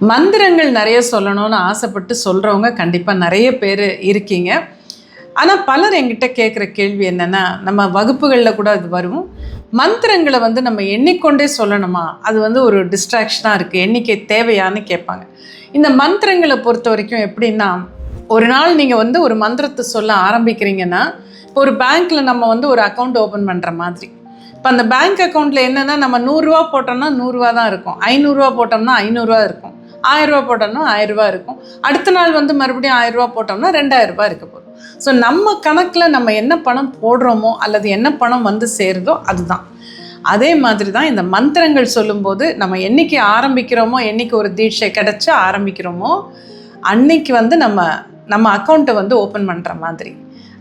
மந்திரங்கள் நிறைய சொல்லணும்னு ஆசைப்பட்டு சொல்கிறவங்க கண்டிப்பாக நிறைய பேர் இருக்கீங்க. ஆனால் பலர் என்கிட்ட கேட்குற கேள்வி என்னென்னா, நம்ம வகுப்புகளில் கூட அது வரும், மந்திரங்களை நம்ம எண்ணிக்கொண்டே சொல்லணுமா, அது ஒரு டிஸ்ட்ராக்ஷனாக இருக்குது, எண்ணிக்கை தேவையான்னு கேட்பாங்க. இந்த மந்திரங்களை பொறுத்த வரைக்கும் எப்படின்னா, ஒரு நாள் நீங்கள் ஒரு மந்திரத்தை சொல்ல ஆரம்பிக்கிறீங்கன்னா, இப்போ ஒரு பேங்க்கில் நம்ம ஒரு அக்கௌண்ட் ஓப்பன் பண்ணுற மாதிரி. இப்போ அந்த பேங்க் அக்கௌண்ட்டில் என்னென்னா, நம்ம 100 ரூபா போட்டோம்னா 100 ரூபா தான் இருக்கும், 500 ரூபா போட்டோம்னா 500 ரூபா இருக்கும், 1000 ரூபா போட்டோம்னா 1000 ரூபா இருக்கும், அடுத்த நாள் மறுபடியும் 1000 ரூபா போட்டோம்னா 2000 ரூபா இருக்க போகும். ஸோ நம்ம கணக்கில் நம்ம என்ன பணம் போடுறோமோ அல்லது என்ன பணம் சேருதோ அதுதான். அதே மாதிரி தான் இந்த மந்திரங்கள் சொல்லும்போது நம்ம என்னைக்கு ஆரம்பிக்கிறோமோ, என்னைக்கு ஒரு தீட்சை கிடச்சி ஆரம்பிக்கிறோமோ அன்னைக்கு நம்ம அக்கௌண்ட்டை ஓப்பன் பண்ணுற மாதிரி.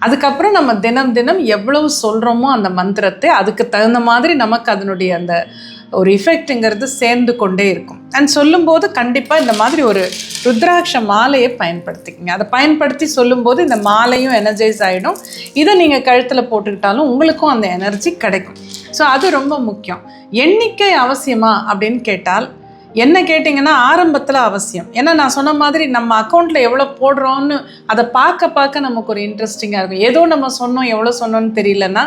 அதுக்கப்புறம் நம்ம தினம் தினம் எவ்வளவு சொல்கிறோமோ அந்த மந்திரத்தை, அதுக்கு தகுந்த மாதிரி நமக்கு அதனுடைய அந்த ஒரு இஃபெக்ட்டுங்கிறது சேர்ந்து கொண்டே இருக்கும். அண்ட் சொல்லும்போது கண்டிப்பாக இந்த மாதிரி ஒரு ருத்ராட்ச மாலையை பயன்படுத்திக்கங்க. அதை பயன்படுத்தி சொல்லும்போது இந்த மாலையும் எனர்ஜைஸ் ஆகிடும். இதை நீங்கள் கழுத்தில் போட்டுக்கிட்டாலும் உங்களுக்கும் அந்த எனர்ஜி கிடைக்கும். ஸோ அது ரொம்ப முக்கியம். எண்ணிக்கை அவசியமா அப்படின்னு கேட்டால், என்ன கேட்டிங்கன்னா ஆரம்பத்தில் அவசியம். ஏன்னா நான் சொன்ன மாதிரி நம்ம அக்கௌண்ட்டில் எவ்வளோ போடுறோன்னு அதை பார்க்க நமக்கு ஒரு இன்ட்ரெஸ்டிங்காக இருக்கும். ஏதோ நம்ம சொன்னோம், எவ்வளோ சொன்னோன்னு தெரியலன்னா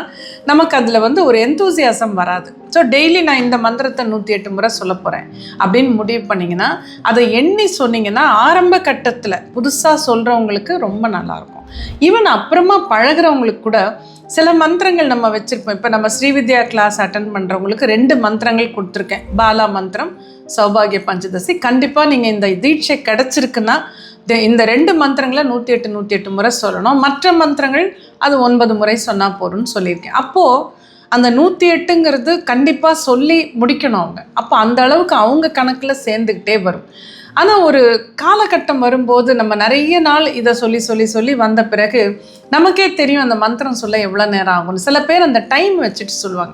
நமக்கு அதில் ஒரு எந்தூசியாசம் வராது. ஸோ டெய்லி நான் இந்த மந்திரத்தை 108 முறை சொல்ல போகிறேன் அப்படின்னு முடிவு பண்ணிங்கன்னா, அதை எண்ணி சொன்னீங்கன்னா ஆரம்ப கட்டத்தில் புதுசாக சொல்கிறவங்களுக்கு ரொம்ப நல்லாயிருக்கும். ஈவன் அப்புறமா பழகிறவங்களுக்கு கூட சில மந்திரங்கள் நம்ம வச்சுருப்போம். இப்போ நம்ம ஸ்ரீவித்யா கிளாஸ் அட்டன் பண்ணுறவங்களுக்கு 2 மந்திரங்கள் கொடுத்துருக்கேன், பாலா மந்திரம், சௌபாகிய பஞ்சதசி. கண்டிப்பாக நீங்கள் இந்த தீட்சை கிடச்சிருக்குன்னா இந்த 2 மந்திரங்களை 108 முறை சொல்லணும். மற்ற மந்திரங்கள் அது 9 முறை சொன்னால் போதும்னு சொல்லியிருக்கேன். அப்போது அந்த 108ங்கிறது கண்டிப்பாக சொல்லி முடிக்கணும் அவங்க. அப்போ அந்த அளவுக்கு அவங்க கணக்கில் சேர்ந்துக்கிட்டே வரும். ஆனால் ஒரு காலகட்டம் வரும்போது நம்ம நிறைய நாள் இதை சொல்லி வந்த பிறகு நமக்கே தெரியும் அந்த மந்திரம் சொல்ல எவ்வளோ நேரம் ஆகும்னு. சில பேர் அந்த டைம் வச்சுட்டு சொல்லுவாங்க.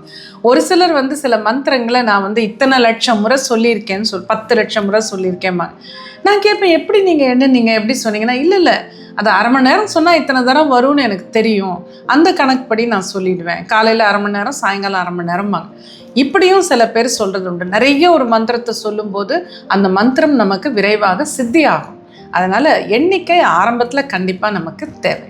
ஒரு சிலர் சில மந்திரங்களை நான் இத்தனை லட்சம் முறை சொல்லியிருக்கேன்னு 10 லட்சம் முறை சொல்லியிருக்கேம்மா. நான் கேட்பேன், எப்படி நீங்கள் எப்படி சொன்னீங்கன்னா, இல்லை அது அரை மணி நேரம் சொன்னால் இத்தனை தரம் வரும்னு எனக்கு தெரியும், அந்த கணக்குப்படி நான் சொல்லிடுவேன். காலையில் அரை மணி நேரம், சாயங்காலம் அரை மணி நேரம்பாங்க. இப்படியும் சில பேர் சொல்கிறது உண்டு. நிறைய ஒரு மந்திரத்தை சொல்லும்போது அந்த மந்திரம் நமக்கு விரைவாக சித்தி ஆகும். அதனால் எண்ணிக்கை ஆரம்பத்தில் கண்டிப்பாக நமக்கு தேவை.